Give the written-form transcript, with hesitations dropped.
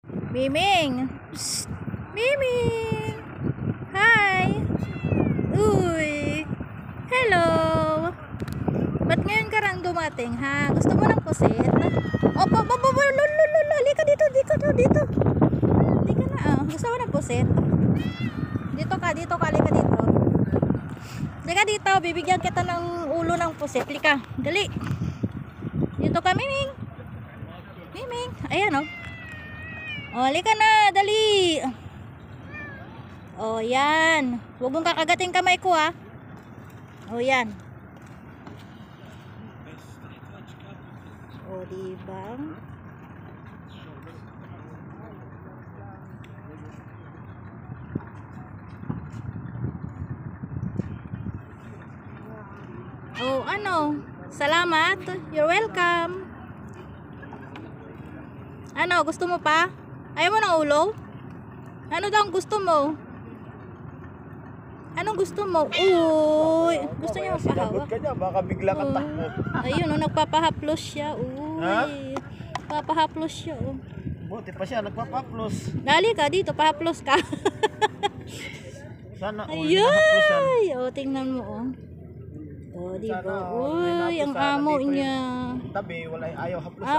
Miming! Psst! Miming! Hi! Uy! Hello! Ba't ngayon ka lang dumating, ha? Gusto mo ng pusit? Opo, lulululul! Halika dito! Halika na, oh. Gusto mo ng pusit? Dito ka, halika dito. Halika dito, bibigyan kita ng ulo ng pusit. Halika, dali. Dito ka, Miming. Miming, ayan, oh. O, halika na, dali. O, yan. Huwag mong kakagating kamay ko, ha. O, yan. O, diba? O, ano? Salamat. You're welcome. Ano, gusto mo pa? Ayaw mo ng ulo? Ano daw ang gusto mo? Anong gusto mo? Uy, gusto niya mapahawak. Baka bigla kang takbo. Ayun, oh, nagpapahaplos siya. Uy, Ha? papahaplos siya. Oh. Buti pa siya, nagpapaplos. Dali ka dito, pahaplos ka. Sana all nahaplosan. Ayay! O, tingnan mo, oh. O, diba? Sana all Uy, ang nahaplosan. amo Nandito yung niya. Tabi, wala ayaw haplosan.